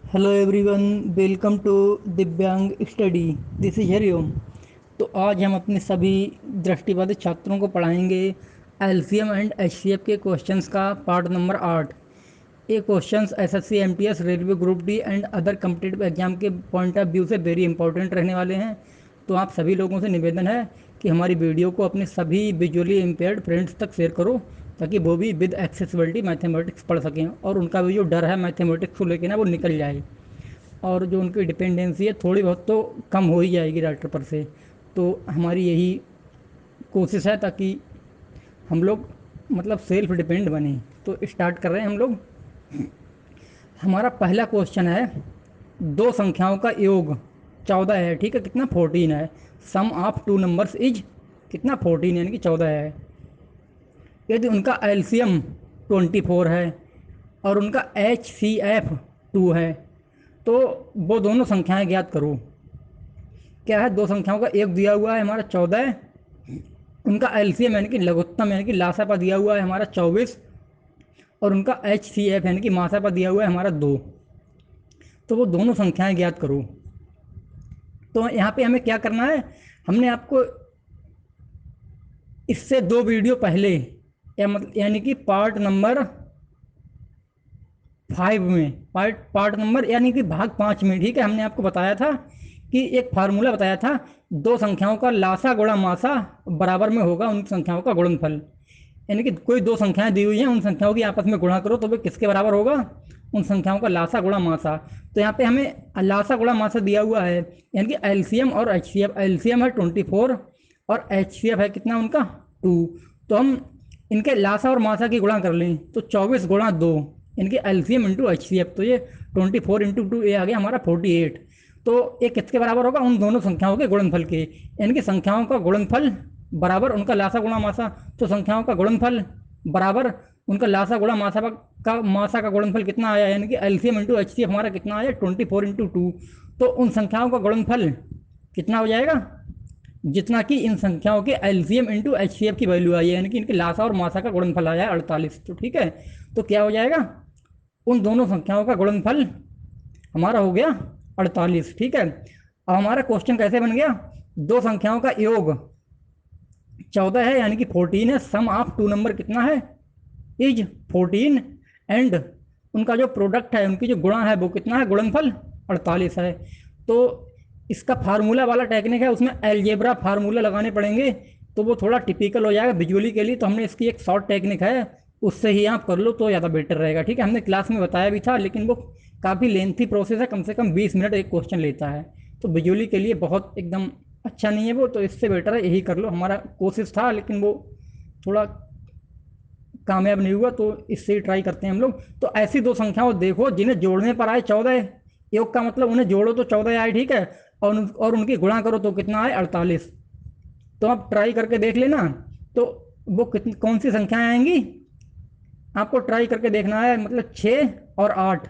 Hello everyone, welcome to दिव्यांग study. This is Hariom. तो आज हम अपने सभी दृष्टिबाधित छात्रों को पढ़ाएंगे एलसीएम एंड एचसीएफ के क्वेश्चंस का पार्ट नंबर 8। ये questions SSC MTS railway group D and other competitive exam के पॉइंट ऑफ व्यू से वेरी इंपॉर्टेंट रहने वाले हैं। तो आप सभी लोगों से निवेदन है कि हमारी वीडियो को अपने सभी विजुअली इम्पेयर्ड फ्रेंड्स तक शेयर करो, ताकि वो भी विद एक्सेसिबिलिटी मैथमेटिक्स पढ़ सकें और उनका भी जो डर है मैथमेटिक्स को लेकर ना वो निकल जाए, और जो उनकी डिपेंडेंसी है थोड़ी बहुत तो कम हो ही जाएगी डॉक्टर पर से। तो हमारी यही कोशिश है ताकि हम लोग मतलब सेल्फ डिपेंड बने। तो स्टार्ट कर रहे हैं हम लोग। हमारा पहला क्वेश्चन है, दो संख्याओं का योग 14 है, ठीक है, कितना 14 है। सम ऑफ टू नंबर्स इज कितना 14 यानी कि 14 है। यदि उनका एलसीएम 24 है और उनका एच सी एफ 2 है, तो वो दोनों संख्याएं ज्ञात करो। क्या है, दो संख्याओं का योग दिया हुआ है हमारा 14, उनका एलसीएम यानी कि लघुत्तम यानी कि लासापा दिया हुआ है हमारा 24, और उनका एच सी एफ यानी कि मासापा दिया हुआ है हमारा 2। तो वो दोनों संख्याएं ज्ञात करो। तो यहाँ पे हमें क्या करना है, हमने आपको इससे दो वीडियो पहले यानी कि पार्ट नंबर 5 में पार्ट नंबर यानी कि भाग 5 में, ठीक है, हमने आपको बताया था कि एक फार्मूला बताया था, दो संख्याओं का लासा गुणा मासा बराबर में होगा उन संख्याओं का गुणनफल। यानी कि कोई दो संख्याएं दी हुई हैं, उन संख्याओं की आपस में गुणा करो तो वो किसके बराबर होगा, उन संख्याओं का लासा गुणा मासा। तो यहाँ पे हमें लासा गुणा मासा दिया हुआ है, यानी कि एलसीएम और एचसीएफ। एलसीएम है 24 और एचसीएफ है कितना उनका 2। तो हम इनके लासा और मासा की गुणा कर लें तो 24 गुणा 2 इनके एलसीएम इंटू एचसीएफ, तो ये 24 इंटू 2 ये आ गया हमारा 48। तो ये किसके बराबर होगा, उन दोनों संख्याओं के गुणनफल के। यानी कि संख्याओं का गुणनफल बराबर उनका लासा गुणा मासा। तो संख्याओं का गुणनफल बराबर उनका लासा गुणा मासा का गुणनफल कितना आया, यानी कि एलसीएम इंटू एचसीएफ हमारा कितना आया 24 इंटू 2। तो उन संख्याओं का गुणनफल कितना हो जाएगा, जितना कि इन संख्याओं के एलसीएम इंटू एचसीएफ की वैल्यू आई है, यानी कि इनके लासा और मासा का गुणनफल आया है 48। तो ठीक है, तो क्या हो जाएगा, उन दोनों संख्याओं का गुणनफल हमारा हो गया 48। ठीक है, अब हमारा क्वेश्चन कैसे बन गया, दो संख्याओं का योग 14 है यानी कि 14 है। सम ऑफ टू नंबर कितना है, इज 14, एंड उनका जो प्रोडक्ट है, उनकी जो गुणा है वो कितना है, गुणनफल 48 है। तो इसका फार्मूला वाला टेक्निक है, उसमें एलजेब्रा फार्मूला लगाने पड़ेंगे, तो वो थोड़ा टिपिकल हो जाएगा विजुअली के लिए। तो हमने इसकी एक शॉर्ट टेक्निक है, उससे ही आप कर लो तो ज़्यादा बेटर रहेगा। ठीक है, हमने क्लास में बताया भी था, लेकिन वो काफ़ी लेंथी प्रोसेस है, कम से कम 20 मिनट एक क्वेश्चन लेता है, तो विजुअली के लिए बहुत एकदम अच्छा नहीं है वो। तो इससे बेटर है यही कर लो, हमारा कोशिश था लेकिन वो थोड़ा कामयाब नहीं हुआ, तो इससे ही ट्राई करते हैं हम लोग। तो ऐसी दो संख्याओं देखो जिन्हें जोड़ने पर आए 14, योग का मतलब उन्हें जोड़ो तो 14 आए, ठीक है, और उनकी गुणा करो तो कितना आए 48। तो आप ट्राई करके देख लेना, तो वो कितनी कौन सी संख्याएं आएंगी आपको ट्राई करके देखना है। मतलब 6 और 8,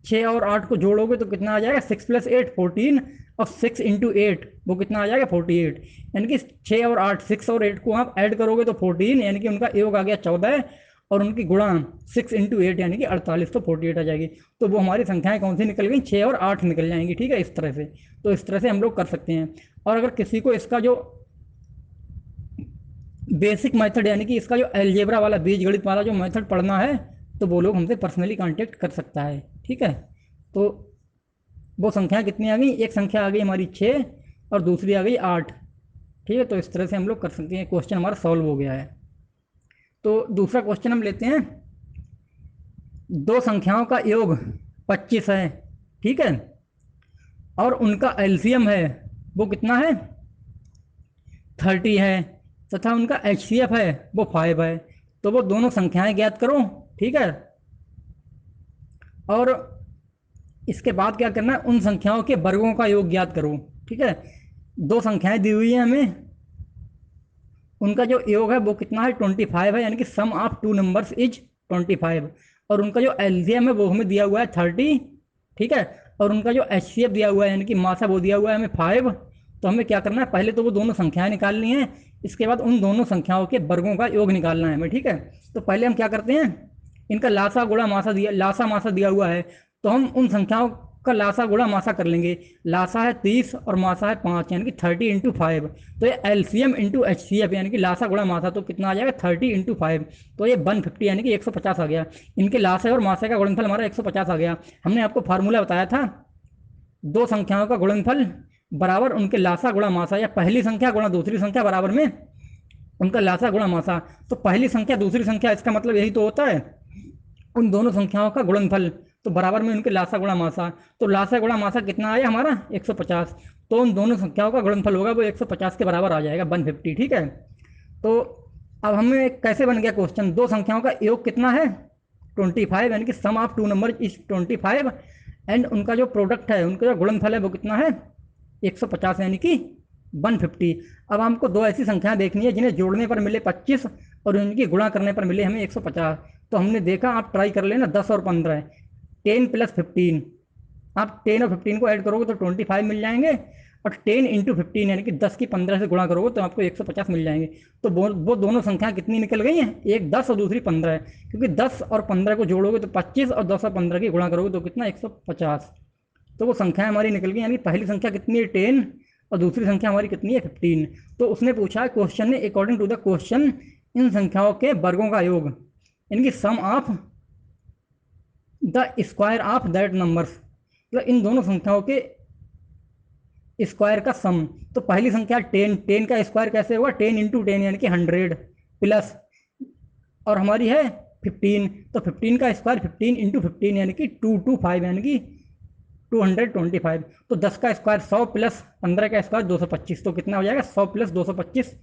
6 और 8 को जोड़ोगे तो कितना आ जाएगा, 6 + 8 14, और 6 इंटू 8 वो कितना आ जाएगा 48। यानी कि 6 और 8, 6 और 8 को आप ऐड करोगे तो 14, यानी कि उनका योग आ गया 14, और उनकी गुणा 6 इंटू 8 यानी कि 48, तो 48 आ जाएगी। तो वो हमारी संख्याएं कौन सी निकल गई, 6 और 8 निकल जाएंगी। ठीक है, इस तरह से, तो इस तरह से हम लोग कर सकते हैं। और अगर किसी को इसका जो बेसिक मेथड यानी कि इसका जो एलजेब्रा वाला बीज गणित वाला जो मेथड पढ़ना है, तो वो लोग हमसे पर्सनली कांटेक्ट कर सकता है। ठीक है, तो वो संख्या कितनी आ गई, एक संख्या आ गई हमारी 6 और दूसरी आ गई 8। ठीक है, तो इस तरह से हम लोग कर सकते हैं, क्वेश्चन हमारा सॉल्व हो गया है। तो दूसरा क्वेश्चन हम लेते हैं, दो संख्याओं का योग 25 है, ठीक है, और उनका एलसीएम है वो कितना है 30 है, तथा उनका एचसीएफ है वो 5 है। तो वो दोनों संख्याएं ज्ञात करो। ठीक है, और इसके बाद क्या करना है, उन संख्याओं के वर्गों का योग ज्ञात करो। ठीक है, दो संख्याएं दी हुई हैं हमें, उनका जो योग है वो कितना है 25 है, यानी कि sum of two numbers is 25, और उनका जो एलसीएम है वो हमें दिया हुआ है 30। ठीक है, और उनका जो एचसीएफ दिया हुआ है यानी कि मासा वो दिया हुआ है हमें 5। तो हमें क्या करना है, पहले तो वो दोनों संख्याएं निकालनी है, इसके बाद उन दोनों संख्याओं के वर्गों का योग निकालना है हमें। ठीक है, तो पहले हम क्या करते हैं, इनका लासा मासा दिया हुआ है, तो हम उन संख्याओं का लासा गुणा मासा कर लेंगे। लासा है 30 और मासा है 5 यानी कि 30 इंटू 5। तो ये LCM into H C F यानी कि लासा गुणा मासा तो कितना आ जाएगा 30 इंटू 5, तो ये 150 यानी कि 150 आ गया। इनके लासा और मासा का गुणनफल हमारा 150 आ गया। हमने आपको फार्मूला बताया था दो संख्याओं का गुणनफल बराबर उनके लासा गुणा मासा, या पहली संख्या गुणा दूसरी संख्या बराबर में उनका लासा गुणा मासा। तो पहली संख्या दूसरी संख्या, इसका मतलब यही तो होता है उन दोनों संख्याओं का गुणनफल तो बराबर में उनके लासा गुणा मासा। तो लासा गुणा मासा कितना आया हमारा 150, तो उन दोनों संख्याओं का गुणनफल होगा वो 150 के बराबर आ जाएगा 150। ठीक है, तो अब हमें कैसे बन गया क्वेश्चन, दो संख्याओं का योग कितना है 25 यानी कि sum of two number is 25 and उनका जो प्रोडक्ट है उनका जो गुणनफल है वो कितना है 150 यानी कि 150। अब हमको दो ऐसी संख्याएं देखनी है जिन्हें जोड़ने पर मिले 25 और इनकी गुणा करने पर मिले हमें 150। तो हमने देखा, आप ट्राई कर लेना 10 और 15, 10 प्लस 15, आप 10 और 15 को ऐड करोगे तो 25 मिल जाएंगे, और 10 इंटू 15 यानी कि 10 की 15 से गुणा करोगे तो आपको 150 मिल जाएंगे। तो वो दोनों संख्याएं कितनी निकल गई हैं, एक 10 और दूसरी 15 है, क्योंकि 10 और 15 को जोड़ोगे तो 25 और 10 और 15 की गुणा करोगे तो कितना 150। तो वो संख्या हमारी निकल गई, यानी पहली संख्या कितनी है 10 और दूसरी संख्या हमारी कितनी है 15। तो उसने पूछा क्वेश्चन ने, अकॉर्डिंग टू द क्वेश्चन इन संख्याओं के वर्गों का योग, इनकी sum of the square of that numbers, मतलब इन दोनों संख्याओं के स्क्वायर का सम। तो पहली संख्या 10, 10 का स्क्वायर कैसे होगा 10 इंटू 10 यानी कि 100 प्लस, और हमारी है 15, तो 15 का स्क्वायर 15 इंटू 15 यानी कि 225 यानी कि 225। तो 10 का स्क्वायर 100 प्लस 15 का स्क्वायर 225, तो कितना हो जाएगा 100 प्लस 225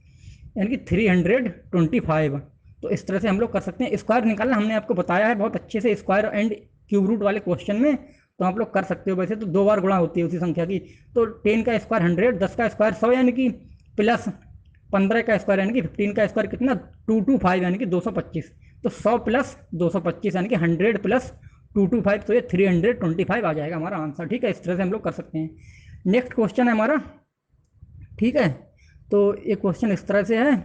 यानी कि 325। तो इस तरह से हम लोग कर सकते हैं। स्क्वायर निकालना हमने आपको बताया है बहुत अच्छे से, स्क्वायर एंड क्यूब रूट वाले क्वेश्चन में, तो आप लोग कर सकते हो। वैसे तो दो बार गुणा होती है उसी संख्या की। तो 10 का स्क्वायर 100, 10 का स्क्वायर 100 यानी कि प्लस 15 का स्क्वायर यानी कि 15 का स्क्वायर कितना 225 यानी कि 225। तो 100 प्लस 225 यानी कि 100 प्लस 225, तो ये 325 आ जाएगा हमारा आंसर। ठीक है, इस तरह से हम लोग कर सकते हैं। नेक्स्ट क्वेश्चन है हमारा, ठीक है, तो ये क्वेश्चन इस तरह से है,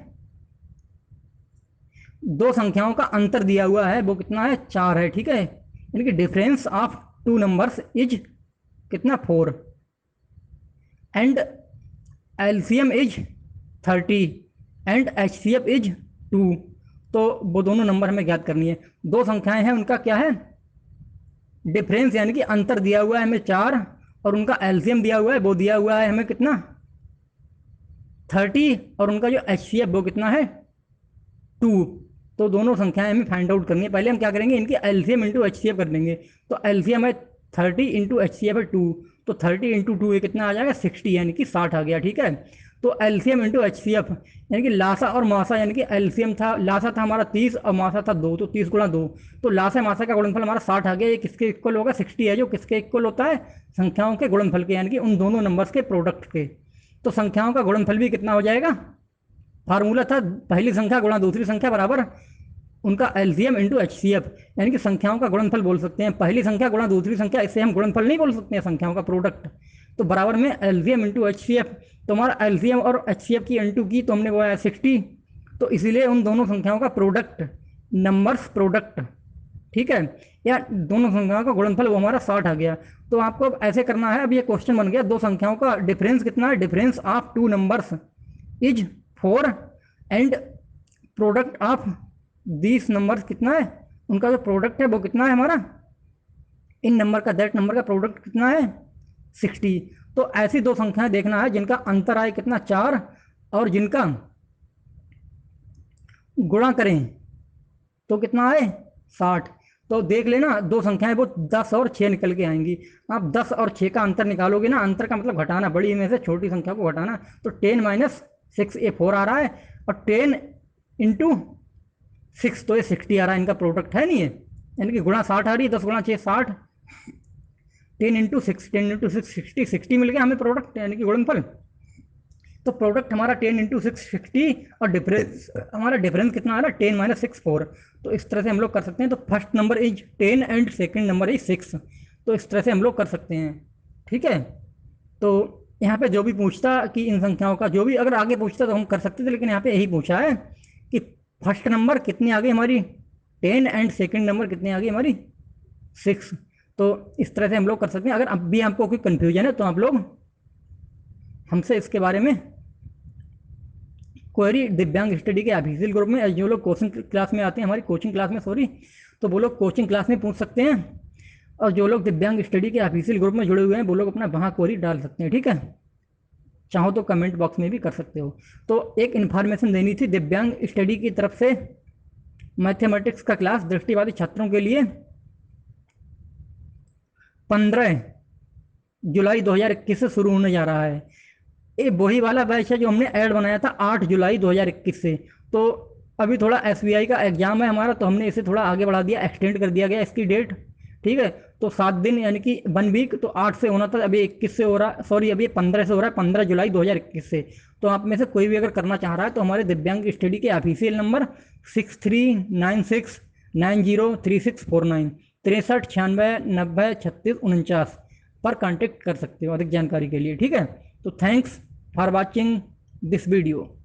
दो संख्याओं का अंतर दिया हुआ है वो कितना है 4 है। ठीक है, यानी कि difference of two numbers is कितना 4 and LCM is 30 and HCF is 2। तो वो दोनों नंबर हमें ज्ञात करनी है। दो संख्याएं हैं, उनका क्या है डिफरेंस, यानी कि अंतर दिया हुआ है हमें 4, और उनका एलसीएम दिया हुआ है वो दिया हुआ है हमें कितना 30, और उनका जो एचसीएफ वो कितना है 2। तो दोनों संख्याएं हमें फाइंड आउट करनी है। पहले हम क्या करेंगे, इनकी एलसीएम इंटू एचसीएफ कर देंगे। तो एलसीएम है 30 इंटू एचसीएफ है 2, तो 30 इंटू 2 ये कितना आ जाएगा 60 यानी कि 60 आ गया। ठीक है, तो एलसीएम इंटू एचसीएफ यानी कि लासा और मासा, यानी कि एलसीएम था, लासा था हमारा 30 और मासा था 2, तो 30 गुणा 2, तो लासा मासा का गुणनफल हमारा 60 आ गया। ये किसके इक्वल होगा 60 है, जो किसके इक्वल होता है संख्याओं के गुणनफल के, यानी कि उन दोनों नंबर्स के प्रोडक्ट के। तो संख्याओं का गुणनफल भी कितना हो जाएगा, फार्मूला था पहली संख्या गुणा दूसरी संख्या बराबर उनका एलसीएम इंटू एचसीएफ, यानी कि संख्याओं का गुणनफल बोल सकते हैं पहली संख्या गुणा दूसरी संख्या, इससे हम गुणनफल नहीं बोल सकते हैं संख्याओं का प्रोडक्ट। तो बराबर में एलसीएम इंटू एचसीएफ, तो हमारा एलसीएम और एचसीएफ की इंटू की तो हमने वो है 60, तो इसीलिए उन दोनों संख्याओं का प्रोडक्ट नंबर्स प्रोडक्ट, ठीक है, या दोनों संख्याओं का गुणनफल वो हमारा 60 आ गया। तो आपको अब ऐसे करना है, अब ये क्वेश्चन बन गया दो संख्याओं का डिफरेंस कितना है, difference of two numbers is 4 and product of this numbers कितना है, उनका जो प्रोडक्ट है वो कितना है हमारा इन नंबर का, दैट नंबर का प्रोडक्ट कितना है 60। तो ऐसी दो संख्याएं देखना है जिनका अंतर आए कितना 4 और जिनका गुणा करें तो कितना आए 60। तो देख लेना दो संख्याएं वो 10 और 6 निकल के आएंगी। आप 10 और 6 का अंतर निकालोगे ना, अंतर का मतलब घटाना, बड़ी में से छोटी संख्या को घटाना, तो 10 माइनस 6 ये 4 आ रहा है, और 10 इंटू 6 तो ये 60 आ रहा है, इनका प्रोडक्ट है नहीं है, यानी कि गुणा 60 आ रही है, 10 गुणा 6 60, 10 इंटू 6 10 इंटू 6 60, 60 मिल गया हमें प्रोडक्ट यानी कि गुणनफल। तो प्रोडक्ट हमारा 10 इंटू 6 60, और डिफरेंस हमारा डिफरेंस कितना आ रहा है 10 माइनस 6 4। तो इस तरह से हम लोग कर सकते हैं। तो first number is 10 and second number is 6, तो इस तरह से हम लोग कर सकते हैं। ठीक है, तो यहाँ पे जो भी पूछता कि इन संख्याओं का, जो भी अगर आगे पूछता तो हम कर सकते थे, लेकिन यहाँ पे यही पूछा है कि फर्स्ट नंबर कितनी आ गई हमारी 10 एंड सेकंड नंबर कितनी आ गई हमारी 6। तो इस तरह से हम लोग कर सकते हैं। अगर अब भी आपको कोई कन्फ्यूजन है तो आप लोग हमसे इसके बारे में क्वेरी दिव्यांग स्टडी के ऑफिशियल ग्रुप में, जो लोग कोचिंग क्लास में आते हैं, हमारी कोचिंग क्लास में सॉरी, तो वो लोग कोचिंग क्लास में पूछ सकते हैं, और जो लोग दिव्यांग स्टडी के ऑफिशियल ग्रुप में जुड़े हुए हैं वो लोग अपना वहाँ क्वेरी डाल सकते हैं। ठीक है, चाहो तो कमेंट बॉक्स में भी कर सकते हो। तो एक इन्फॉर्मेशन देनी थी दिव्यांग स्टडी की तरफ से, मैथमेटिक्स का क्लास दृष्टिबाधित छात्रों के लिए 15 जुलाई 2021 से शुरू होने जा रहा है। ये वही वाला बैच है जो हमने ऐड बनाया था 8 जुलाई 2021 से। तो अभी थोड़ा एसबीआई का एग्जाम है हमारा, तो हमने इसे थोड़ा आगे बढ़ा दिया, एक्सटेंड कर दिया गया इसकी डेट। ठीक है, तो 7 दिन यानी कि 1 वीक, तो 8 से होना था, अभी 21 से हो रहा है, सॉरी अभी 15 से हो रहा है, 15 जुलाई 2021 से। तो आप में से कोई भी अगर करना चाह रहा है तो हमारे दिव्यांग स्टडी के ऑफिशियल नंबर 6396903649 6396903649 पर कांटेक्ट कर सकते हो अधिक जानकारी के लिए। ठीक है, तो thanks for watching this video.